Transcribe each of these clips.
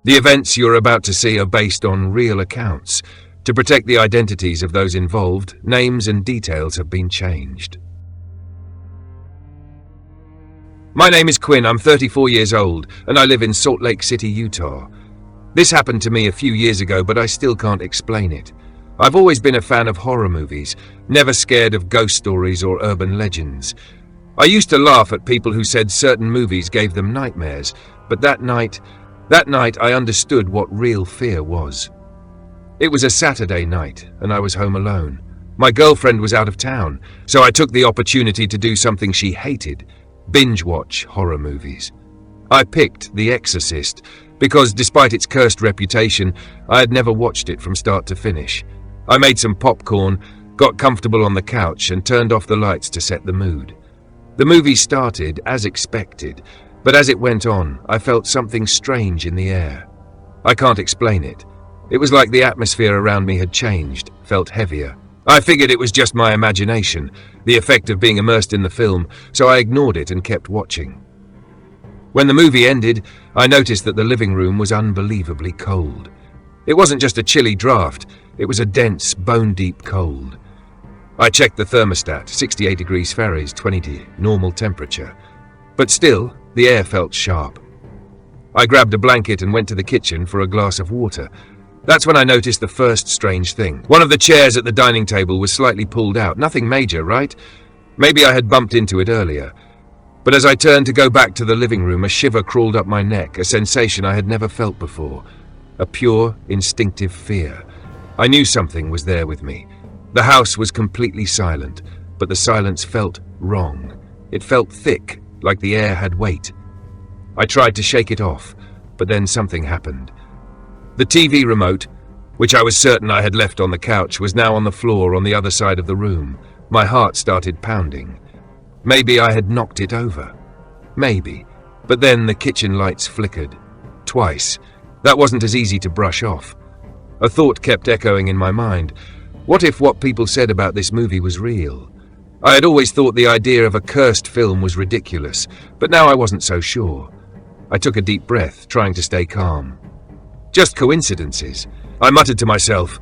The events you're about to see are based on real accounts. To protect the identities of those involved, names and details have been changed. My name is Quinn, I'm 34 years old, and I live in Salt Lake City, Utah. This happened to me a few years ago, but I still can't explain it. I've always been a fan of horror movies, never scared of ghost stories or urban legends. I used to laugh at people who said certain movies gave them nightmares, but that night I understood what real fear was. It was a Saturday night, and I was home alone. My girlfriend was out of town, so I took the opportunity to do something she hated: binge-watch horror movies. I picked The Exorcist because, despite its cursed reputation, I had never watched it from start to finish. I made some popcorn, got comfortable on the couch, and turned off the lights to set the mood. The movie started as expected, but as it went on, I felt something strange in the air. I can't explain it. It was like the atmosphere around me had changed, felt heavier. I figured it was just my imagination, the effect of being immersed in the film, so I ignored it and kept watching. When the movie ended, I noticed that the living room was unbelievably cold. It wasn't just a chilly draft, it was a dense, bone-deep cold. I checked the thermostat, 68 degrees Fahrenheit, 20 normal temperature. But still, the air felt sharp. I grabbed a blanket and went to the kitchen for a glass of water. That's when I noticed the first strange thing. One of the chairs at the dining table was slightly pulled out. Nothing major, right? Maybe I had bumped into it earlier. But as I turned to go back to the living room, a shiver crawled up my neck, a sensation I had never felt before. A pure, instinctive fear. I knew something was there with me. The house was completely silent, but the silence felt wrong. It felt thick, like the air had weight. I tried to shake it off, but then something happened. The TV remote, which I was certain I had left on the couch, was now on the floor on the other side of the room. My heart started pounding. Maybe I had knocked it over. Maybe. But then the kitchen lights flickered. Twice. That wasn't as easy to brush off. A thought kept echoing in my mind. What if what people said about this movie was real? I had always thought the idea of a cursed film was ridiculous, but now I wasn't so sure. I took a deep breath, trying to stay calm. Just coincidences, I muttered to myself.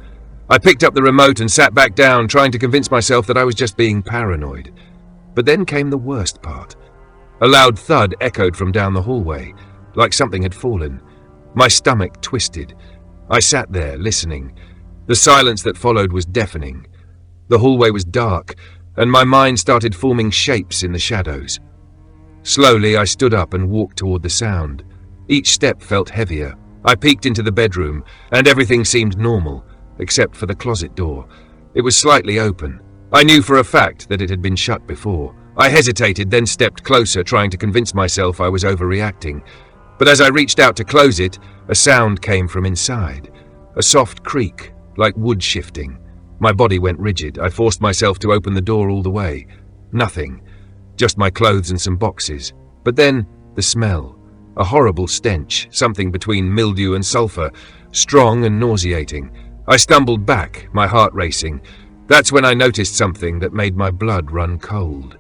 I picked up the remote and sat back down, trying to convince myself that I was just being paranoid. But then came the worst part. A loud thud echoed from down the hallway, like something had fallen. My stomach twisted. I sat there, listening. The silence that followed was deafening. The hallway was dark, and my mind started forming shapes in the shadows. Slowly, I stood up and walked toward the sound. Each step felt heavier. I peeked into the bedroom, and everything seemed normal, except for the closet door. It was slightly open. I knew for a fact that it had been shut before. I hesitated, then stepped closer, trying to convince myself I was overreacting. But as I reached out to close it, a sound came from inside. A soft creak, like wood shifting. My body went rigid. I forced myself to open the door all the way. Nothing. Just my clothes and some boxes. But then, the smell. A horrible stench, something between mildew and sulfur, strong and nauseating. I stumbled back, my heart racing. That's when I noticed something that made my blood run cold.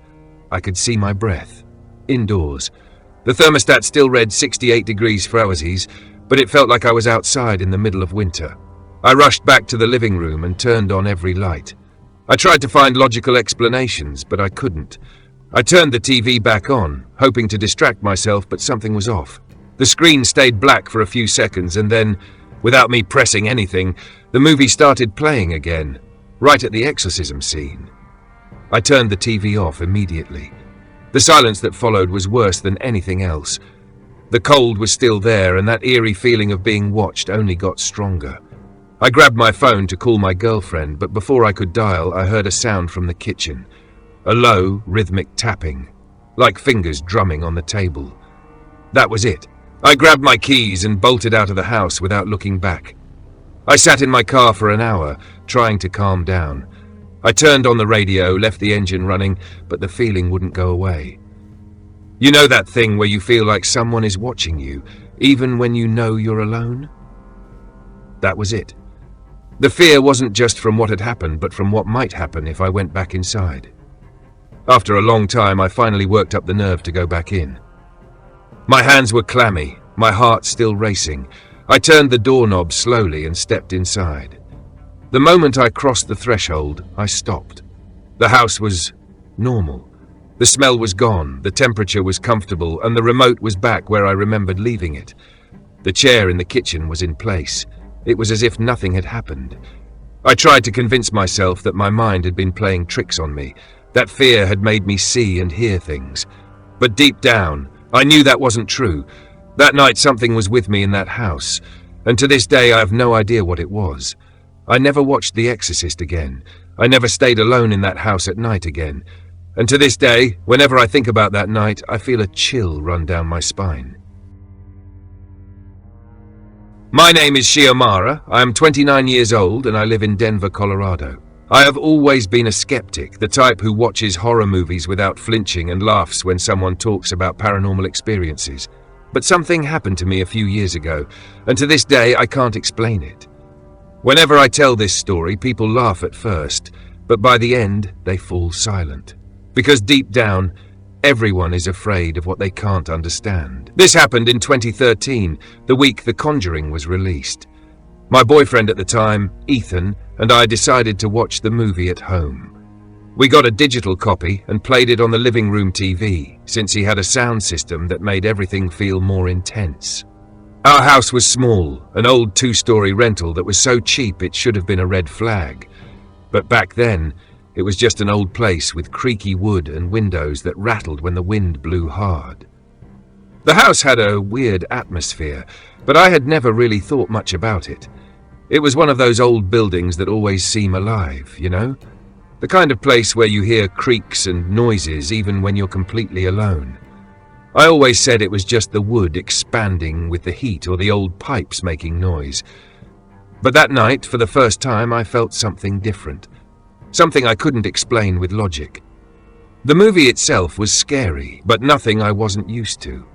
I could see my breath. Indoors. The thermostat still read 68 degrees Fahrenheit, but it felt like I was outside in the middle of winter. I rushed back to the living room and turned on every light. I tried to find logical explanations, but I couldn't. I turned the TV back on, hoping to distract myself, but something was off. The screen stayed black for a few seconds, and then, without me pressing anything, the movie started playing again, right at the exorcism scene. I turned the TV off immediately. The silence that followed was worse than anything else. The cold was still there, and that eerie feeling of being watched only got stronger. I grabbed my phone to call my girlfriend, but before I could dial, I heard a sound from the kitchen. A low, rhythmic tapping, like fingers drumming on the table. That was it. I grabbed my keys and bolted out of the house without looking back. I sat in my car for an hour, trying to calm down. I turned on the radio, left the engine running, but the feeling wouldn't go away. You know that thing where you feel like someone is watching you, even when you know you're alone? That was it. The fear wasn't just from what had happened, but from what might happen if I went back inside. After a long time, I finally worked up the nerve to go back in. My hands were clammy, my heart still racing. I turned the doorknob slowly and stepped inside. The moment I crossed the threshold, I stopped. The house was normal. The smell was gone, the temperature was comfortable, and the remote was back where I remembered leaving it. The chair in the kitchen was in place. It was as if nothing had happened. I tried to convince myself that my mind had been playing tricks on me, that fear had made me see and hear things. But deep down, I knew that wasn't true. That night something was with me in that house, and to this day I have no idea what it was. I never watched The Exorcist again. I never stayed alone in that house at night again. And to this day, whenever I think about that night, I feel a chill run down my spine. My name is Shiomara. I am 29 years old and I live in Denver, Colorado. I have always been a skeptic, the type who watches horror movies without flinching and laughs when someone talks about paranormal experiences. But something happened to me a few years ago, and to this day I can't explain it. Whenever I tell this story, people laugh at first, but by the end they fall silent. Because deep down, everyone is afraid of what they can't understand. This happened in 2013, the week The Conjuring was released. My boyfriend at the time, Ethan, and I decided to watch the movie at home. We got a digital copy and played it on the living room TV, since he had a sound system that made everything feel more intense. Our house was small, an old 2-story rental that was so cheap it should have been a red flag. But back then, it was just an old place with creaky wood and windows that rattled when the wind blew hard. The house had a weird atmosphere, but I had never really thought much about it. It was one of those old buildings that always seem alive, you know? The kind of place where you hear creaks and noises even when you're completely alone. I always said it was just the wood expanding with the heat or the old pipes making noise. But that night, for the first time, I felt something different. Something I couldn't explain with logic. The movie itself was scary, but nothing I wasn't used to.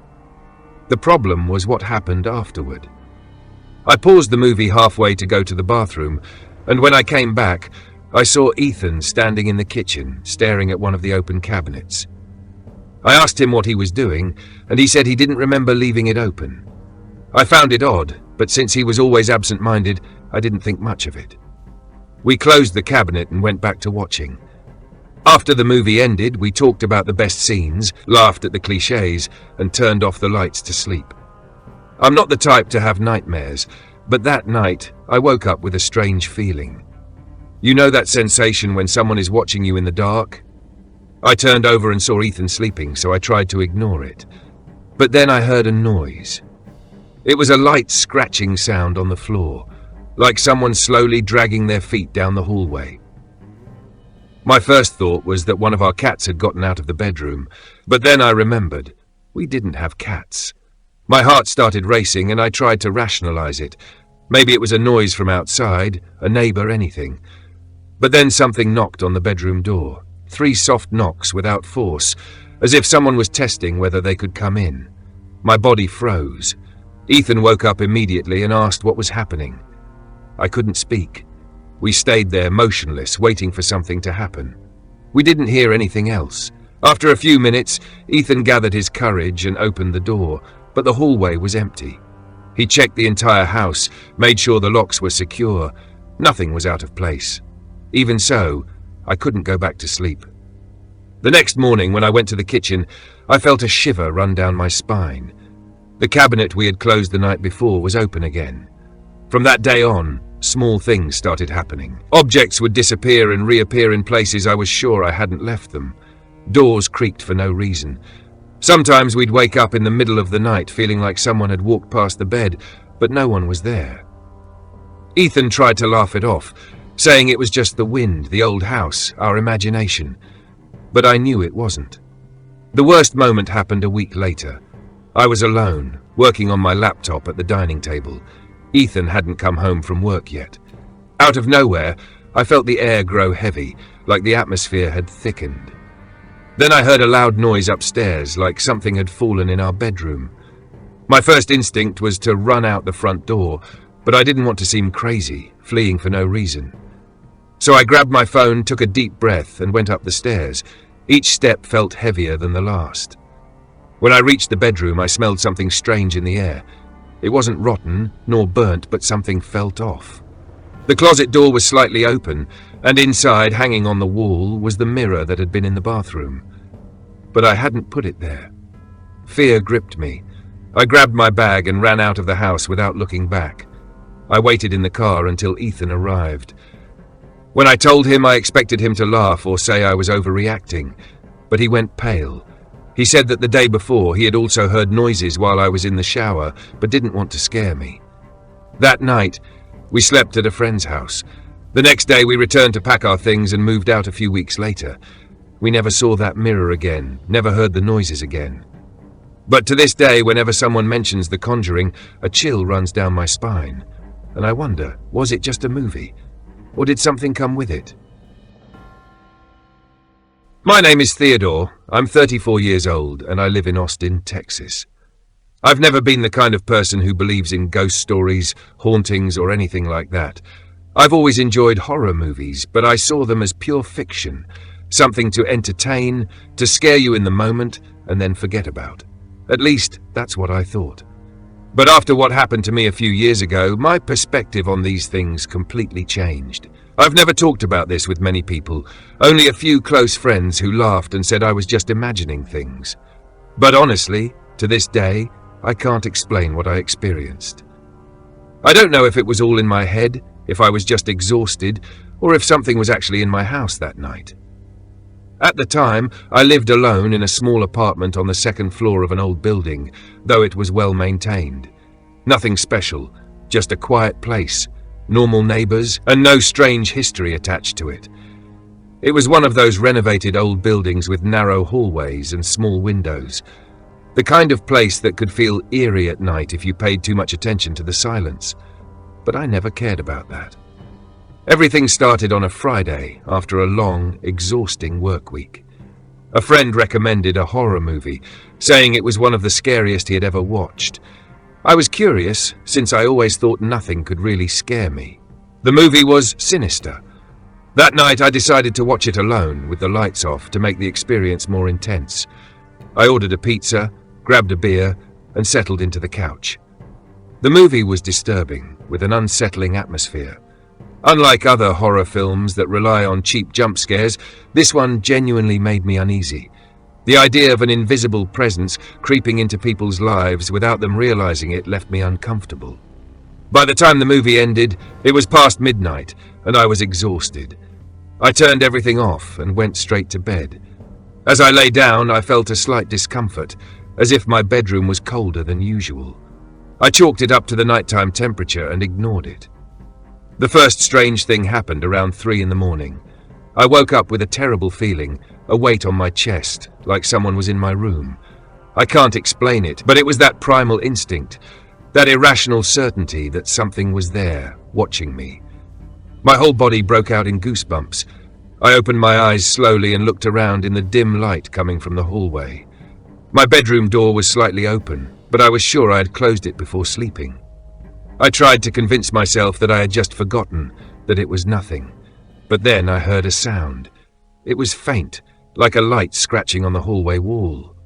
The problem was what happened afterward. I paused the movie halfway to go to the bathroom, and when I came back, I saw Ethan standing in the kitchen, staring at one of the open cabinets. I asked him what he was doing, and he said he didn't remember leaving it open. I found it odd, but since he was always absent-minded, I didn't think much of it. We closed the cabinet and went back to watching. After the movie ended, we talked about the best scenes, laughed at the cliches, and turned off the lights to sleep. I'm not the type to have nightmares, but that night, I woke up with a strange feeling. You know that sensation when someone is watching you in the dark? I turned over and saw Ethan sleeping, so I tried to ignore it. But then I heard a noise. It was a light scratching sound on the floor, like someone slowly dragging their feet down the hallway. My first thought was that one of our cats had gotten out of the bedroom, but then I remembered, we didn't have cats. My heart started racing and I tried to rationalize it. Maybe it was a noise from outside, a neighbor, anything. But then something knocked on the bedroom door. 3 soft knocks without force, as if someone was testing whether they could come in. My body froze. Ethan woke up immediately and asked what was happening. I couldn't speak. We stayed there motionless, waiting for something to happen. We didn't hear anything else. After a few minutes, Ethan gathered his courage and opened the door, but the hallway was empty. He checked the entire house, made sure the locks were secure. Nothing was out of place. Even so, I couldn't go back to sleep. The next morning, when I went to the kitchen, I felt a shiver run down my spine. The cabinet we had closed the night before was open again. From that day on, small things started happening. Objects would disappear and reappear in places I was sure I hadn't left them. Doors creaked for no reason. Sometimes we'd wake up in the middle of the night feeling like someone had walked past the bed, but no one was there. Ethan tried to laugh it off, saying it was just the wind, the old house, our imagination. But I knew it wasn't. The worst moment happened a week later. I was alone, working on my laptop at the dining table. Ethan hadn't come home from work yet. Out of nowhere, I felt the air grow heavy, like the atmosphere had thickened. Then I heard a loud noise upstairs, like something had fallen in our bedroom. My first instinct was to run out the front door, but I didn't want to seem crazy, fleeing for no reason. So I grabbed my phone, took a deep breath, and went up the stairs. Each step felt heavier than the last. When I reached the bedroom, I smelled something strange in the air. It wasn't rotten, nor burnt, but something felt off. The closet door was slightly open, and inside, hanging on the wall, was the mirror that had been in the bathroom. But I hadn't put it there. Fear gripped me. I grabbed my bag and ran out of the house without looking back. I waited in the car until Ethan arrived. When I told him, I expected him to laugh or say I was overreacting, but he went pale. He said that the day before he had also heard noises while I was in the shower, but didn't want to scare me. That night, we slept at a friend's house. The next day we returned to pack our things and moved out a few weeks later. We never saw that mirror again, never heard the noises again. But to this day, whenever someone mentions The Conjuring, a chill runs down my spine. And I wonder, was it just a movie? Or did something come with it? My name is Theodore. I'm 34 years old, and I live in Austin, Texas. I've never been the kind of person who believes in ghost stories, hauntings, or anything like that. I've always enjoyed horror movies, but I saw them as pure fiction, something to entertain, to scare you in the moment, and then forget about. At least, that's what I thought. But after what happened to me a few years ago, my perspective on these things completely changed. I've never talked about this with many people, only a few close friends who laughed and said I was just imagining things. But honestly, to this day, I can't explain what I experienced. I don't know if it was all in my head, if I was just exhausted, or if something was actually in my house that night. At the time, I lived alone in a small apartment on the second floor of an old building, though it was well maintained. Nothing special, just a quiet place, normal neighbors, and no strange history attached to it. It was one of those renovated old buildings with narrow hallways and small windows. The kind of place that could feel eerie at night if you paid too much attention to the silence. But I never cared about that. Everything started on a Friday after a long, exhausting work week. A friend recommended a horror movie, saying it was one of the scariest he had ever watched. I was curious, since I always thought nothing could really scare me. The movie was Sinister. That night I decided to watch it alone, with the lights off, to make the experience more intense. I ordered a pizza, grabbed a beer, and settled into the couch. The movie was disturbing, with an unsettling atmosphere. Unlike other horror films that rely on cheap jump scares, this one genuinely made me uneasy. The idea of an invisible presence creeping into people's lives without them realizing it left me uncomfortable. By the time the movie ended, it was past midnight, and I was exhausted. I turned everything off and went straight to bed. As I lay down, I felt a slight discomfort, as if my bedroom was colder than usual. I chalked it up to the nighttime temperature and ignored it. The first strange thing happened around 3 in the morning. I woke up with a terrible feeling, a weight on my chest, like someone was in my room. I can't explain it, but it was that primal instinct, that irrational certainty that something was there, watching me. My whole body broke out in goosebumps. I opened my eyes slowly and looked around in the dim light coming from the hallway. My bedroom door was slightly open, but I was sure I had closed it before sleeping. I tried to convince myself that I had just forgotten, that it was nothing. But then I heard a sound. It was faint, like a light scratching on the hallway wall.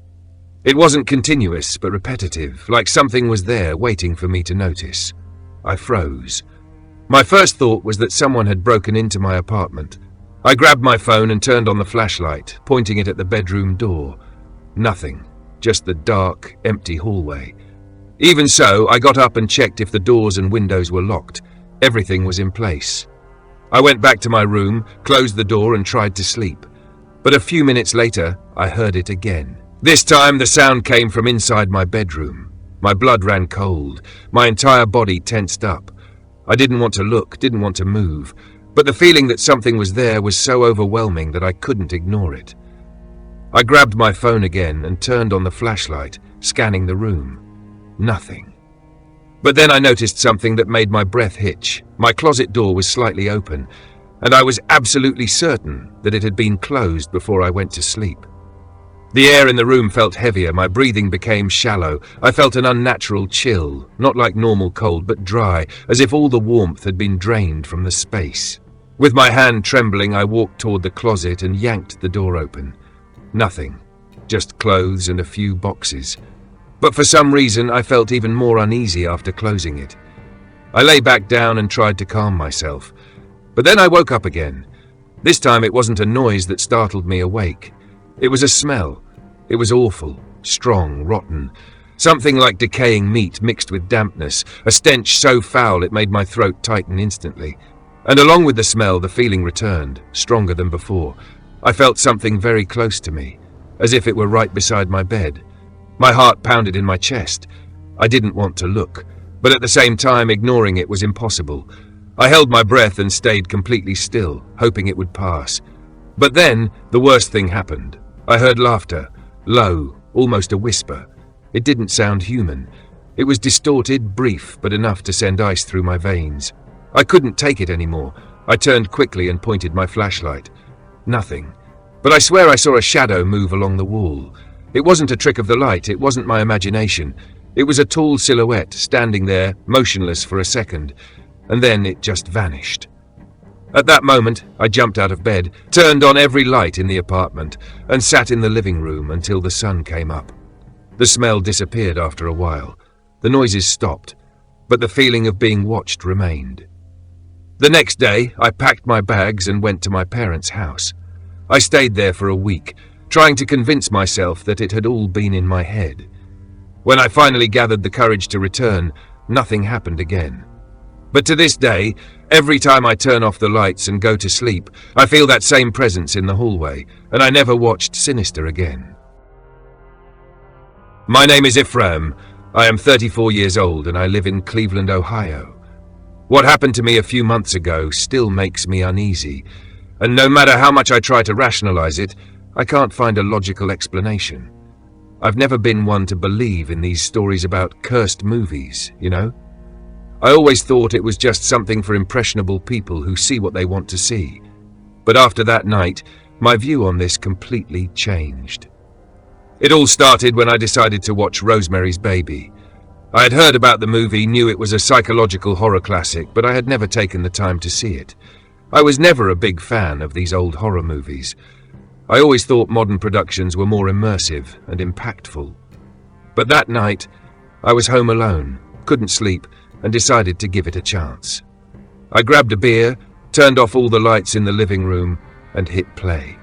It wasn't continuous, but repetitive, like something was there waiting for me to notice. I froze. My first thought was that someone had broken into my apartment. I grabbed my phone and turned on the flashlight, pointing it at the bedroom door. Nothing, just the dark, empty hallway. Even so, I got up and checked if the doors and windows were locked. Everything was in place. I went back to my room, closed the door and tried to sleep. But a few minutes later, I heard it again. This time, the sound came from inside my bedroom. My blood ran cold. My entire body tensed up. I didn't want to look, didn't want to move, but the feeling that something was there was so overwhelming that I couldn't ignore it. I grabbed my phone again and turned on the flashlight, scanning the room. Nothing. But then I noticed something that made my breath hitch. My closet door was slightly open, and I was absolutely certain that it had been closed before I went to sleep. The air in the room felt heavier, my breathing became shallow. I felt an unnatural chill, not like normal cold, but dry, as if all the warmth had been drained from the space. With my hand trembling, I walked toward the closet and yanked the door open. Nothing, just clothes and a few boxes. but for some reason I felt even more uneasy after closing it. I lay back down and tried to calm myself, but then I woke up again. This time it wasn't a noise that startled me awake. It was a smell. It was awful, strong, rotten. Something like decaying meat mixed with dampness, a stench so foul it made my throat tighten instantly. And along with the smell, the feeling returned, stronger than before. I felt something very close to me, as if it were right beside my bed. My heart pounded in my chest. I didn't want to look, but at the same time, ignoring it was impossible. I held my breath and stayed completely still, hoping it would pass. But then, the worst thing happened. I heard laughter, low, almost a whisper. It didn't sound human. It was distorted, brief, but enough to send ice through my veins. I couldn't take it anymore. I turned quickly and pointed my flashlight. Nothing. But I swear I saw a shadow move along the wall. It wasn't a trick of the light, it wasn't my imagination. It was a tall silhouette, standing there, motionless for a second, and then it just vanished. At that moment, I jumped out of bed, turned on every light in the apartment, and sat in the living room until the sun came up. The smell disappeared after a while. The noises stopped, but the feeling of being watched remained. The next day, I packed my bags and went to my parents' house. I stayed there for a week, trying to convince myself that it had all been in my head. When I finally gathered the courage to return, nothing happened again. But to this day, every time I turn off the lights and go to sleep, I feel that same presence in the hallway, and I never watched Sinister again. My name is Ephraim. I am 34 years old and I live in Cleveland, Ohio. What happened to me a few months ago still makes me uneasy, and no matter how much I try to rationalize it, I can't find a logical explanation. I've never been one to believe in these stories about cursed movies, you know? I always thought it was just something for impressionable people who see what they want to see. But after that night, my view on this completely changed. It all started when I decided to watch Rosemary's Baby. I had heard about the movie, knew it was a psychological horror classic, but I had never taken the time to see it. I was never a big fan of these old horror movies. I always thought modern productions were more immersive and impactful. But that night, I was home alone, couldn't sleep, and decided to give it a chance. I grabbed a beer, turned off all the lights in the living room, and hit play.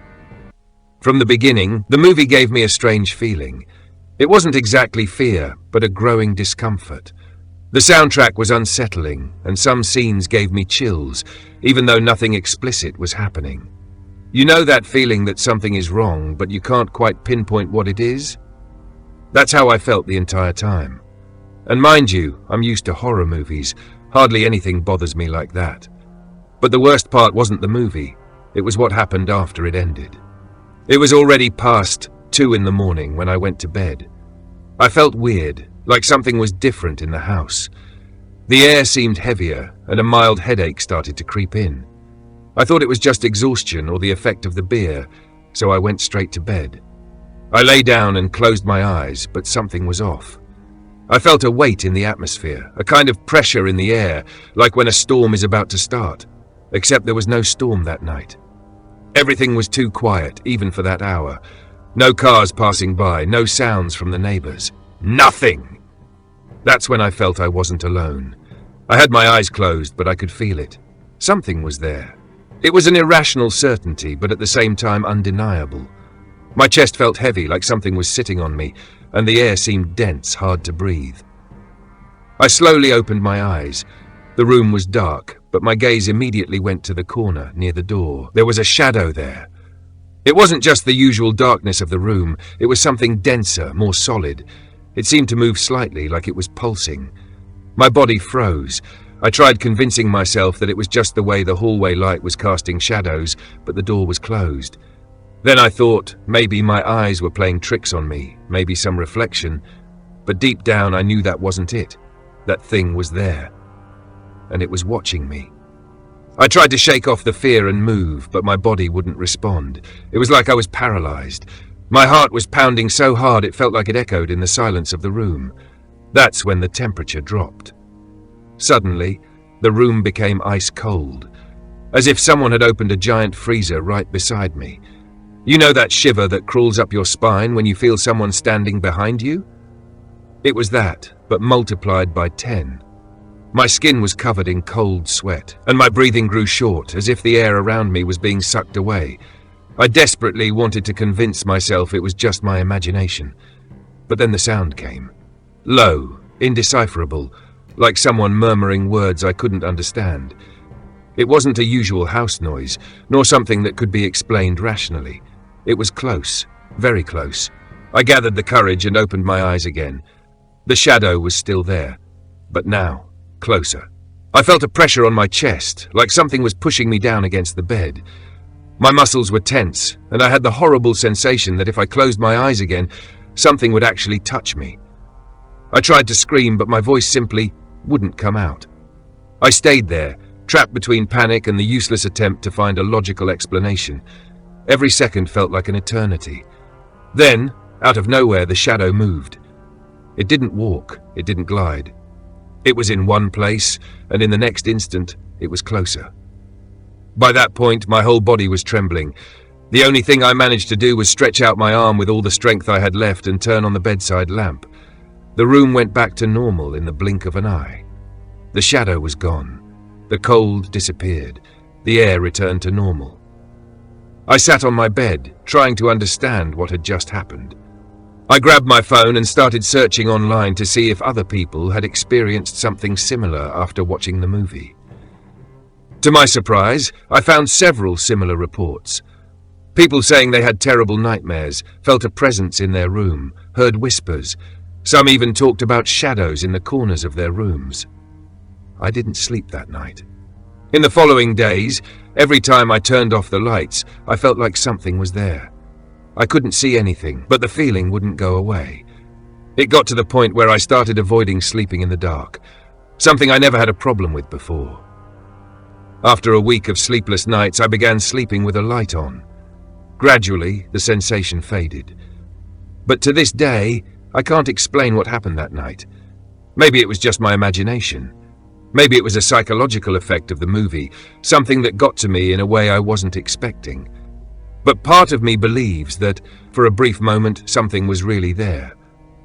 From the beginning, the movie gave me a strange feeling. It wasn't exactly fear, but a growing discomfort. The soundtrack was unsettling, and some scenes gave me chills, even though nothing explicit was happening. You know that feeling that something is wrong, but you can't quite pinpoint what it is? That's how I felt the entire time. And mind you, I'm used to horror movies. Hardly anything bothers me like that. But the worst part wasn't the movie. It was what happened after it ended. It was already past 2 in the morning when I went to bed. I felt weird, like something was different in the house. The air seemed heavier, and a mild headache started to creep in. I thought it was just exhaustion or the effect of the beer, so I went straight to bed. I lay down and closed my eyes, but something was off. I felt a weight in the atmosphere, a kind of pressure in the air, like when a storm is about to start, except there was no storm that night. Everything was too quiet, even for that hour. No cars passing by, no sounds from the neighbors. Nothing! That's when I felt I wasn't alone. I had my eyes closed, but I could feel it. Something was there. It was an irrational certainty, but at the same time undeniable. My chest felt heavy, like something was sitting on me, and the air seemed dense, hard to breathe. I slowly opened my eyes. The room was dark, but my gaze immediately went to the corner, near the door. There was a shadow there. It wasn't just the usual darkness of the room, it was something denser, more solid. It seemed to move slightly, like it was pulsing. My body froze. I tried convincing myself that it was just the way the hallway light was casting shadows, but the door was closed. Then I thought maybe my eyes were playing tricks on me, maybe some reflection, but deep down I knew that wasn't it. That thing was there, and it was watching me. I tried to shake off the fear and move, but my body wouldn't respond. It was like I was paralyzed. My heart was pounding so hard it felt like it echoed in the silence of the room. That's when the temperature dropped. Suddenly, the room became ice cold, as if someone had opened a giant freezer right beside me. You know that shiver that crawls up your spine when you feel someone standing behind you? It was that, but multiplied by 10. My skin was covered in cold sweat, and my breathing grew short, as if the air around me was being sucked away. I desperately wanted to convince myself it was just my imagination. But then the sound came. Low, indecipherable, like someone murmuring words I couldn't understand. It wasn't a usual house noise, nor something that could be explained rationally. It was close, very close. I gathered the courage and opened my eyes again. The shadow was still there, but now, closer. I felt a pressure on my chest, like something was pushing me down against the bed. My muscles were tense, and I had the horrible sensation that if I closed my eyes again, something would actually touch me. I tried to scream, but my voice simply wouldn't come out. I stayed there, trapped between panic and the useless attempt to find a logical explanation. Every second felt like an eternity. Then, out of nowhere, the shadow moved. It didn't walk, it didn't glide. It was in one place, and in the next instant, it was closer. By that point, my whole body was trembling. The only thing I managed to do was stretch out my arm with all the strength I had left and turn on the bedside lamp. The room went back to normal in the blink of an eye. The shadow was gone. The cold disappeared. The air returned to normal. I sat on my bed, trying to understand what had just happened. I grabbed my phone and started searching online to see if other people had experienced something similar after watching the movie. To my surprise, I found several similar reports. People saying they had terrible nightmares, felt a presence in their room, heard whispers. Some even talked about shadows in the corners of their rooms. I didn't sleep that night. In the following days, every time I turned off the lights, I felt like something was there. I couldn't see anything, but the feeling wouldn't go away. It got to the point where I started avoiding sleeping in the dark, something I never had a problem with before. After a week of sleepless nights, I began sleeping with a light on. Gradually, the sensation faded. But to this day, I can't explain what happened that night. Maybe it was just my imagination. Maybe it was a psychological effect of the movie, something that got to me in a way I wasn't expecting. But part of me believes that, for a brief moment, something was really there,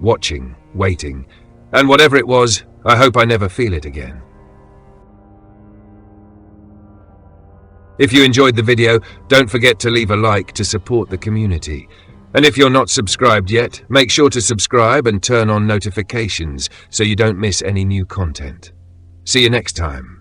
watching, waiting, and whatever it was, I hope I never feel it again. If you enjoyed the video, don't forget to leave a like to support the community. And if you're not subscribed yet, make sure to subscribe and turn on notifications so you don't miss any new content. See you next time.